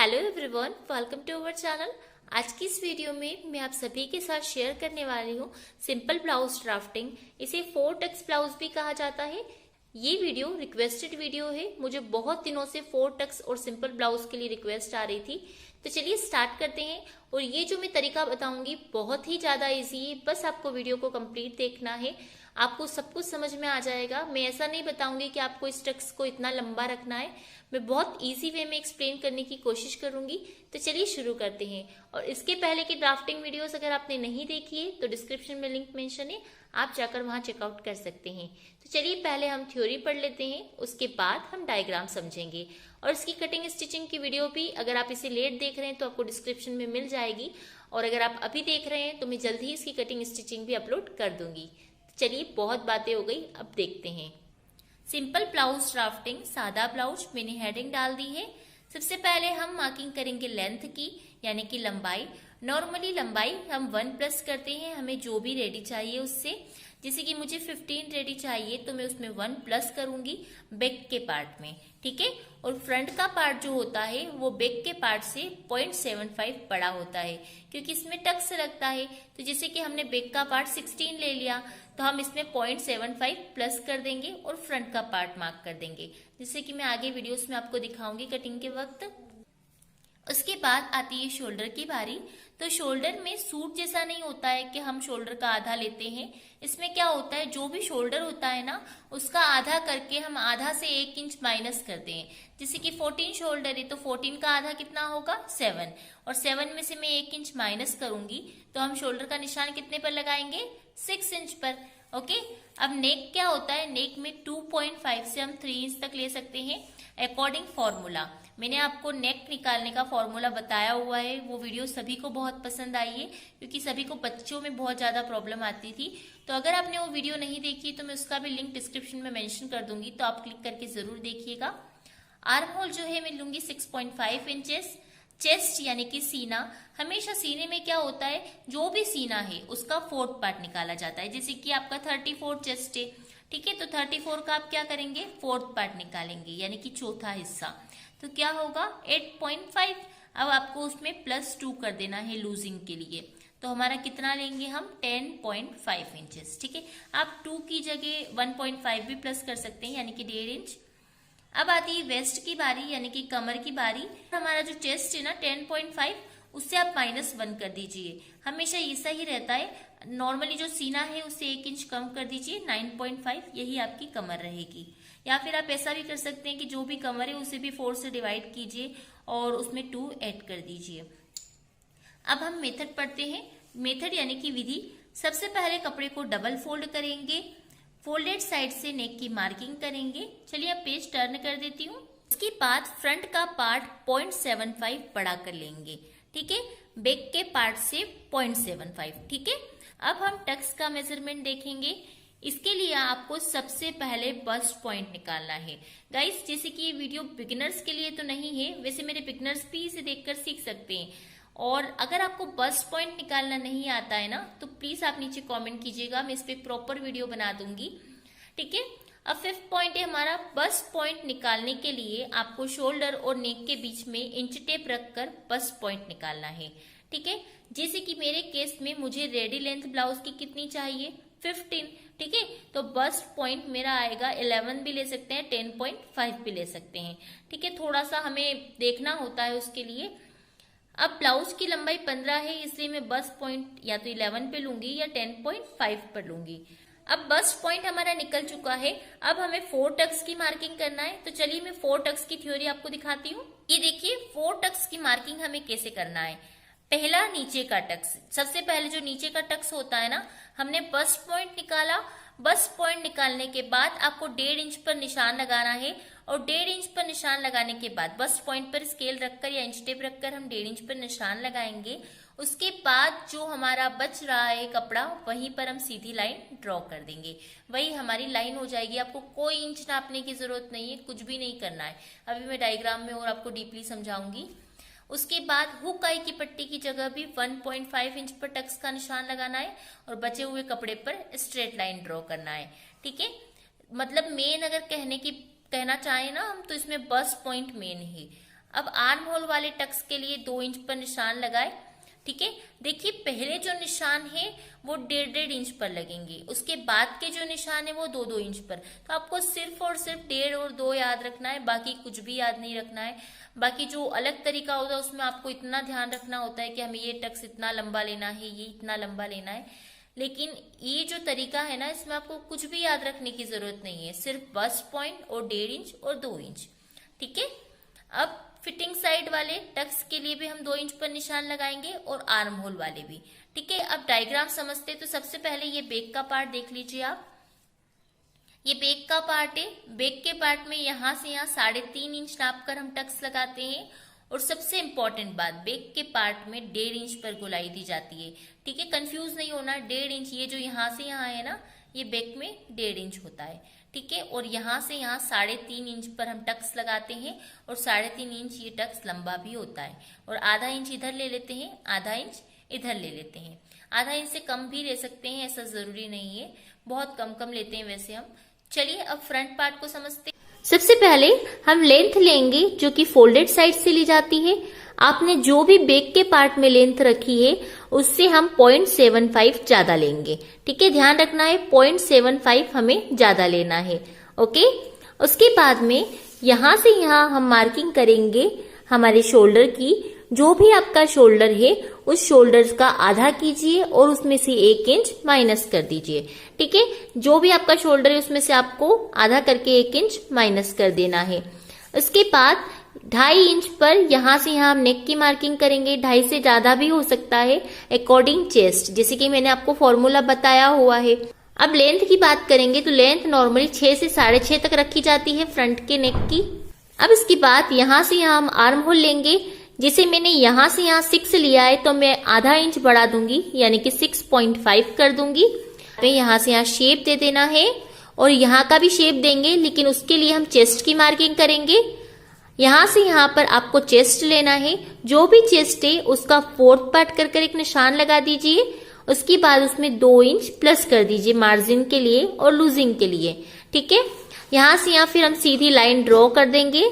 Hello everyone, welcome to our channel. आज की इस वीडियो में मैं आप सभी के साथ शेयर करने वाली हूँ सिंपल ब्लाउज ड्राफ्टिंग। इसे 4 टक्स ब्लाउज भी कहा जाता है। ये वीडियो रिक्वेस्टेड वीडियो है। मुझे बहुत दिनों से 4 टक्स और सिंपल ब्लाउज के लिए रिक्वेस्ट आ रही थी, तो चलिए स्टार्ट करते हैं। और ये जो मैं तरीका बताऊंगी बहुत ही ज्यादा इजी है, बस आपको वीडियो को कंप्लीट देखना है, आपको सब कुछ समझ में आ जाएगा। मैं ऐसा नहीं बताऊंगी कि आपको इस टक्स को इतना लंबा रखना है, मैं बहुत इजी वे में एक्सप्लेन करने की कोशिश करूंगी। तो चलिए शुरू करते हैं। और इसके पहले की ड्राफ्टिंग वीडियोस अगर आपने नहीं देखी है तो डिस्क्रिप्शन में लिंक मेंशन है, आप जाकर वहां चेकआउट कर सकते हैं। तो चलिए पहले हम थ्योरी पढ़ लेते हैं, उसके बाद हम डायग्राम समझेंगे। और इसकी कटिंग स्टिचिंग की वीडियो भी अगर आप इसे लेट देख रहे हैं तो आपको डिस्क्रिप्शन में मिल जाएगी, और अगर आप अभी देख रहे हैं तो मैं जल्द ही इसकी कटिंग स्टिचिंग भी अपलोड कर दूंगी। चलिए बहुत बातें हो गई, अब देखते हैं। सिंपल ब्लाउज ड्राफ्टिंग, सादा ब्लाउज, मैंने हेडिंग डाल दी है। सबसे पहले हम मार्किंग करेंगे लेंथ की, यानी कि लंबाई। नॉर्मली लंबाई हम 1 प्लस करते हैं, हमें जो भी रेडी चाहिए उससे। जैसे कि मुझे 15 रेडी चाहिए तो मैं उसमें 1 प्लस करूंगी बैक के पार्ट में, ठीक है। और फ्रंट का पार्ट जो होता है वो बैक के पार्ट से 0.75 बड़ा होता है, क्योंकि इसमें टक्स लगता है। तो जैसे कि हमने बैक का पार्ट 16 ले लिया तो हम इसमें 0.75 प्लस कर देंगे और फ्रंट का पार्ट मार्क कर देंगे, जैसे कि मैं आगे वीडियोस में आपको दिखाऊंगी कटिंग के वक्त। उसके बाद आती है शोल्डर की बारी। तो शोल्डर में सूट जैसा नहीं होता है कि हम शोल्डर का आधा लेते हैं। इसमें क्या होता है, जो भी शोल्डर होता है ना उसका आधा करके हम आधा से 1 इंच माइनस करते हैं। जैसे कि 14 शोल्डर है तो 14 का आधा कितना होगा, 7, और 7 में से मैं 1 इंच माइनस करूंगी तो हम शोल्डर का निशान कितने पर लगाएंगे, 6 इंच पर। ओके। अब नेक क्या होता है, नेक में 2.5 से हम 3 इंच तक ले सकते हैं अकॉर्डिंग फॉर्मूला। मैंने आपको नेक निकालने का फॉर्मूला बताया हुआ है, वो वीडियो सभी को बहुत पसंद आई है, क्योंकि सभी को बच्चों में बहुत ज्यादा प्रॉब्लम आती थी। तो अगर आपने वो वीडियो नहीं देखी तो मैं उसका भी लिंक डिस्क्रिप्शन में मेंशन कर दूंगी, तो आप क्लिक करके जरूर देखिएगा। आर्म होल जो है मैं लूंगी 6.5 इंचेस। चेस्ट यानी कि सीना, हमेशा सीने में क्या होता है, जो भी सीना है उसका 4th पार्ट निकाला जाता है। जैसे कि आपका 34 चेस्ट है, ठीक है, तो 34 का आप क्या करेंगे, 4th पार्ट निकालेंगे, यानी कि चौथा हिस्सा। तो क्या होगा 8.5। अब आपको उसमें +2 कर देना है लूजिंग के लिए, तो हमारा कितना लेंगे हम, 10.5 इंचेस, ठीक है। आप 2 की जगह 1.5 भी प्लस कर सकते हैं, यानी कि 1.5 इंच। अब आती है वेस्ट की बारी, यानी कि कमर की बारी। हमारा जो चेस्ट है ना 10.5, उससे आप -1 कर दीजिए, हमेशा ऐसा ही रहता है। नॉर्मली जो सीना है उससे 1 इंच कम कर दीजिए, 9.5, यही आपकी कमर रहेगी। या फिर आप ऐसा भी कर सकते हैं कि जो भी कमर है उसे भी 4 से डिवाइड कीजिए और उसमें 2 ऐड कर दीजिए। अब हम मेथड पढ़ते हैं। मेथड यानी कि विधि। सबसे पहले कपड़े को डबल फोल्ड करेंगे, फोल्डेड साइड से नेक की मार्किंग करेंगे। चलिए अब पेज टर्न कर देती हूँ। इसके बाद फ्रंट का पार्ट 0.75 बड़ा कर लेंगे, ठीक है, बैक के पार्ट से 0.75, ठीक है। अब हम टक्स का मेजरमेंट देखेंगे। इसके लिए आपको सबसे पहले बस्ट पॉइंट निकालना है। गाइस, जैसे कि ये वीडियो बिगिनर्स के लिए तो नहीं है, वैसे मेरे बिगिनर्स भी इसे देखकर सीख सकते हैं। और अगर आपको बस्ट पॉइंट निकालना नहीं आता है ना तो प्लीज आप नीचे कमेंट कीजिएगा, मैं इस पे प्रॉपर वीडियो बना दूंगी, ठीक है। अब 5th पॉइंट है हमारा, बस्ट पॉइंट निकालने के लिए आपको शोल्डर और नेक के बीच में इंच टेप रखकर बस्ट पॉइंट निकालना है, ठीक है। जैसे कि मेरे केस में मुझे रेडी लेंथ ब्लाउज की कितनी चाहिए, 15, ठीक है, तो बस्ट पॉइंट मेरा आएगा 11 भी ले सकते हैं, 10.5 भी ले सकते हैं, ठीक है। थोड़ा सा हमें देखना होता है उसके लिए। अब ब्लाउज की लंबाई 15 है, इसलिए मैं बस्ट पॉइंट या तो 11 पे लूंगी या 10.5 पर लूंगी। अब बस्ट पॉइंट हमारा निकल चुका है। अब हमें 4 टक्स की मार्किंग करना है, तो चलिए मैं 4 टक्स की थ्योरी आपको दिखाती हूँ। ये देखिए 4 टक्स की मार्किंग हमें कैसे करना है। पहला नीचे का टक्स, सबसे पहले जो नीचे का टक्स होता है ना, हमने बस्ट पॉइंट निकाला। बस्ट पॉइंट निकालने के बाद आपको 1.5 इंच पर निशान लगाना है, और 1.5 इंच पर निशान लगाने के बाद बस्ट पॉइंट पर स्केल रखकर या इंच टेप रखकर हम 1.5 इंच पर निशान लगाएंगे। उसके बाद जो हमारा बच रहा है कपड़ा, वहीं पर हम सीधी लाइन ड्रॉ कर देंगे, वही हमारी लाइन हो जाएगी। आपको कोई इंच नापने की जरूरत नहीं है, कुछ भी नहीं करना है। अभी मैं डायग्राम में और आपको डीपली समझाऊंगी। उसके बाद हुक आई की पट्टी की जगह भी 1.5 इंच पर टक्स का निशान लगाना है और बचे हुए कपड़े पर स्ट्रेट लाइन ड्रॉ करना है, ठीक है। मतलब मेन अगर कहना चाहें ना हम, तो इसमें बस्ट पॉइंट मेन है। अब आर्म होल वाले टक्स के लिए 2 इंच पर निशान लगाए। ठीक है, देखिए पहले जो निशान है वो 1.5 इंच पर लगेंगे, उसके बाद के जो निशान है वो 2-2 इंच पर। तो आपको सिर्फ और सिर्फ 1.5 और 2 याद रखना है, बाकी कुछ भी याद नहीं रखना है। बाकी जो अलग तरीका होता है उसमें आपको इतना ध्यान रखना होता है कि हमें ये टक्स इतना लंबा लेना है, ये इतना लंबा लेना है। लेकिन ये जो तरीका है ना, इसमें आपको कुछ भी याद रखने की जरूरत नहीं है, सिर्फ बस्ट पॉइंट और 1.5 इंच और 2 इंच। ठीक है, अब फिटिंग साइड वाले टक्स के लिए भी हम 2 इंच पर निशान लगाएंगे और आर्म होल वाले भी। ठीक है, अब डायग्राम समझते हैं। तो सबसे पहले ये बैक का पार्ट देख लीजिए आप, ये बैक का पार्ट है। बैक के पार्ट में यहां से यहां 3.5 इंच नाप कर हम टक्स लगाते हैं। और सबसे इंपॉर्टेंट बात, बैक के पार्ट में 1.5 इंच पर गोलाई दी जाती है। ठीक है, कंफ्यूज नहीं होना, 1.5 इंच, ये जो यहां से यहां है ना, ये बैक में 1.5 इंच होता है। ठीक है, और यहां से यहां 3.5 इंच पर हम टक्स लगाते हैं और 3.5 इंच ये टक्स लंबा भी होता है। और आधा इंच इधर ले लेते हैं, आधा इंच इधर ले लेते हैं। आधा इंच से कम भी ले सकते हैं, ऐसा जरूरी नहीं है, बहुत कम कम लेते हैं वैसे हम। चलिए अब फ्रंट पार्ट को समझते हैं। सबसे पहले हम लेंथ लेंगे जो कि फोल्डेड साइड से ली जाती है। आपने जो भी बैक के पार्ट में लेंथ रखी है उससे हम 0.75 ज्यादा लेंगे। ठीक है, ध्यान रखना है 0.75 हमें ज्यादा लेना है। ओके, उसके बाद में यहां से यहां हम मार्किंग करेंगे हमारे शोल्डर की। जो भी आपका शोल्डर है उस शोल्डर का आधा कीजिए और उसमें से 1 इंच माइनस कर दीजिए। ठीक है, जो भी आपका शोल्डर है उसमें से आपको आधा करके 1 इंच माइनस कर देना है। उसके बाद 2.5 इंच पर यहां से यहां हम नेक की मार्किंग करेंगे। 2.5 से ज्यादा भी हो सकता है अकॉर्डिंग चेस्ट, जैसे कि मैंने आपको फॉर्मूला बताया हुआ है। अब लेंथ की बात करेंगे तो लेंथ नॉर्मली 6 से 6.5 तक रखी जाती है फ्रंट के नेक की। अब इसके बाद यहां से यहां हम आर्म होल लेंगे। जैसे मैंने यहां से यहां 6 लिया है तो मैं आधा इंच बढ़ा दूंगी, यानी कि 6.5 कर दूंगी। तो यहां से यहां शेप दे देना है और यहां का भी शेप देंगे, लेकिन उसके लिए हम चेस्ट की मार्किंग करेंगे। यहां से यहां पर आपको चेस्ट लेना है, जो भी चेस्ट है उसका 4th पार्ट कर एक निशान लगा दीजिए। उसके बाद उसमें 2 इंच प्लस कर दीजिए मार्जिन के लिए और लूजिंग के लिए। ठीक है, यहां से यहां फिर हम सीधी लाइन ड्रॉ कर देंगे।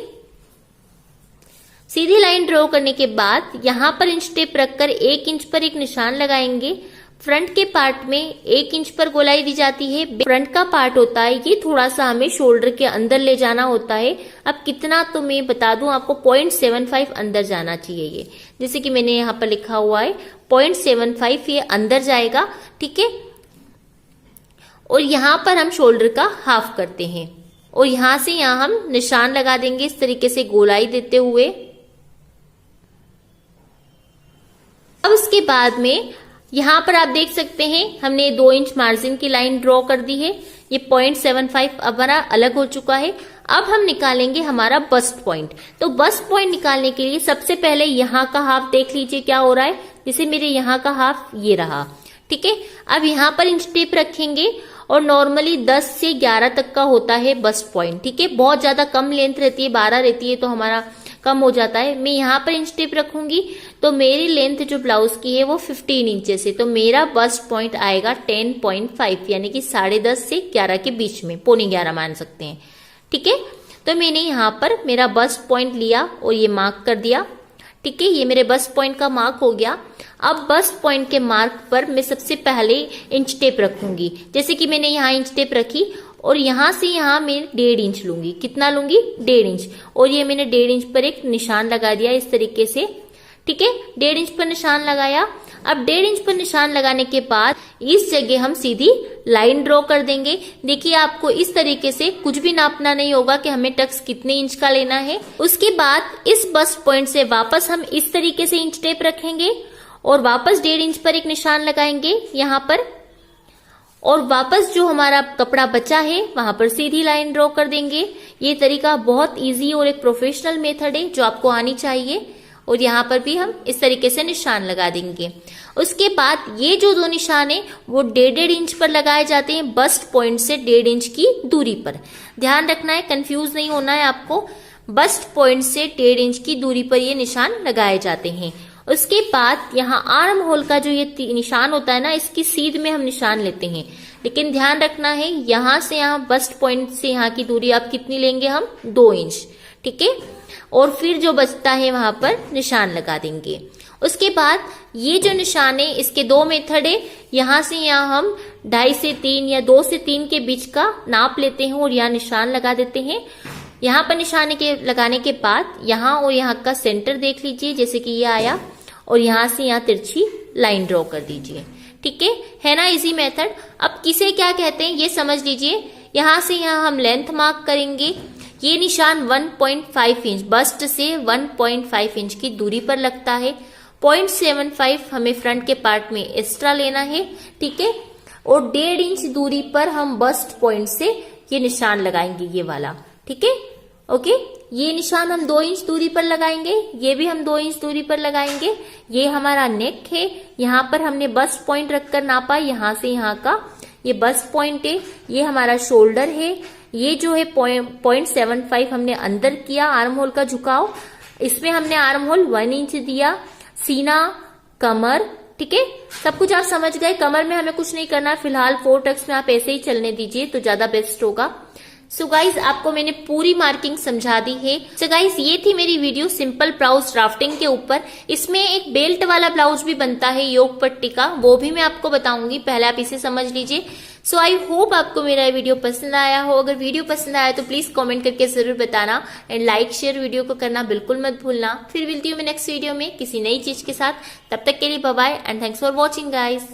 सीधी लाइन ड्रॉ करने के बाद यहां पर इंच टेप रखकर 1 इंच पर एक निशान लगाएंगे। फ्रंट के पार्ट में 1 इंच पर गोलाई दी जाती है। फ्रंट का पार्ट होता है ये थोड़ा सा हमें शोल्डर के अंदर ले जाना होता है। अब कितना तो मैं बता दूं आपको, 0.75 अंदर जाना चाहिए ये, जैसे कि मैंने यहाँ पर लिखा हुआ है 0.75 ये अंदर जाएगा। ठीक है, और यहां पर हम शोल्डर का हाफ करते हैं और यहां से यहां हम निशान लगा देंगे इस तरीके से गोलाई देते हुए। अब उसके बाद में यहां पर आप देख सकते हैं हमने 2 इंच मार्जिन की लाइन ड्रॉ कर दी है। ये 0.75 हमारा अलग हो चुका है। अब हम निकालेंगे हमारा बस्ट पॉइंट। तो बस्ट पॉइंट निकालने के लिए सबसे पहले यहाँ का हाफ देख लीजिए क्या हो रहा है। जैसे मेरे यहाँ का हाफ ये रहा। ठीक है, अब यहाँ पर इंच टेप रखेंगे और नॉर्मली 10 से 11 तक का होता है बस्ट पॉइंट। ठीक है, बहुत ज्यादा कम लेंथ रहती है, 12 रहती है तो हमारा कम हो जाता है। मैं यहाँ पर इंच टेप रखूंगी तो मेरी लेंथ जो ब्लाउज की है वो 15 इंचेस है, तो मेरा बस्ट पॉइंट आएगा 10.5, यानी कि 10.5 से 11 के बीच में, 11.25 मान सकते हैं। ठीक है, तो मैंने यहाँ पर मेरा बस्ट पॉइंट लिया और ये मार्क कर दिया। ठीक है, ये मेरे बस्ट पॉइंट का मार्क हो गया। अब बस्ट पॉइंट के मार्क पर मैं सबसे पहले इंच टेप रखूंगी। जैसे कि मैंने यहाँ इंच टेप रखी और यहां से यहां मैं 1.5 इंच लूंगी। कितना लूंगी? 1.5 इंच। और ये मैंने 1.5 इंच पर एक निशान लगा दिया इस तरीके से। ठीक है, 1.5 इंच पर निशान लगाया। अब 1.5 इंच पर निशान लगाने के बाद इस जगह हम सीधी लाइन ड्रॉ कर देंगे। देखिए, आपको इस तरीके से कुछ भी नापना नहीं होगा कि हमें टक्स कितने इंच का लेना है। उसके बाद इस बस्ट पॉइंट से वापस हम इस तरीके से इंच टेप रखेंगे और वापस 1.5 इंच पर एक निशान लगाएंगे यहाँ पर, और वापस जो हमारा कपड़ा बचा है वहां पर सीधी लाइन ड्रॉ कर देंगे। ये तरीका बहुत इजी और एक प्रोफेशनल मेथड है जो आपको आनी चाहिए। और यहाँ पर भी हम इस तरीके से निशान लगा देंगे। उसके बाद ये जो 2 निशान है वो 1.5 इंच पर लगाए जाते हैं, बस्ट पॉइंट से 1.5 इंच की दूरी पर। ध्यान रखना है, कंफ्यूज नहीं होना है आपको। बस्ट पॉइंट से 1.5 इंच की दूरी पर ये निशान लगाए जाते हैं। उसके बाद यहाँ आर्म होल का जो ये निशान होता है ना, इसकी सीध में हम निशान लेते हैं। लेकिन ध्यान रखना है, यहाँ से यहाँ बस्ट पॉइंट से यहाँ की दूरी आप कितनी लेंगे? हम 2 इंच। ठीक है। और फिर जो बचता है वहां पर निशान लगा देंगे। उसके बाद ये जो निशान है इसके दो मेथड है। यहाँ से यहाँ हम 2.5 से 3 या 2 से 3 के बीच का नाप लेते हैं और यहाँ निशान लगा देते हैं। यहाँ पर निशान के लगाने के बाद यहाँ और यहाँ का सेंटर देख लीजिए, जैसे कि ये आया, और यहाँ से यहाँ तिरछी लाइन ड्रॉ कर दीजिए। ठीक है ना, इजी मेथड। अब किसे क्या कहते हैं ये समझ लीजिए। यहाँ से यहाँ हम लेंथ मार्क करेंगे। ये निशान 1.5 इंच, बस्ट से 1.5 इंच की दूरी पर लगता है। 0.75 हमें फ्रंट के पार्ट में एक्स्ट्रा लेना है। ठीक है, और 1.5 इंच दूरी पर हम बस्ट पॉइंट से ये निशान लगाएंगे, ये वाला। ठीक है, ओके। ये निशान हम 2 इंच दूरी पर लगाएंगे, ये भी हम 2 इंच दूरी पर लगाएंगे। ये हमारा नेक है, यहाँ पर हमने बस्ट पॉइंट रखकर नापा, यहाँ से यहाँ का ये बस्ट पॉइंट है। ये हमारा शोल्डर है, ये जो है 0.75 हमने अंदर किया आर्म होल का झुकाव। इसमें हमने आर्म होल 1 इंच दिया। सीना, कमर, ठीक है, सब कुछ आप समझ गए। कमर में हमें कुछ नहीं करना फिलहाल, 4 टक्स में आप ऐसे ही चलने दीजिए तो ज्यादा बेस्ट होगा। सो गाइज आपको मैंने पूरी मार्किंग समझा दी है। सो गाइज ये थी मेरी वीडियो सिंपल ब्लाउज ड्राफ्टिंग के ऊपर। इसमें एक बेल्ट वाला ब्लाउज भी बनता है योग पट्टी का, वो भी मैं आपको बताऊंगी, पहले आप इसे समझ लीजिए। सो आई होप आपको मेरा वीडियो पसंद आया हो। अगर वीडियो पसंद आया तो प्लीज कमेंट करके जरूर बताना एंड लाइक शेयर वीडियो को करना बिल्कुल मत भूलना। फिर मिलती हूँ मैं नेक्स्ट वीडियो में किसी नई चीज के साथ। तब तक के लिए bye bye and thanks for watching guys.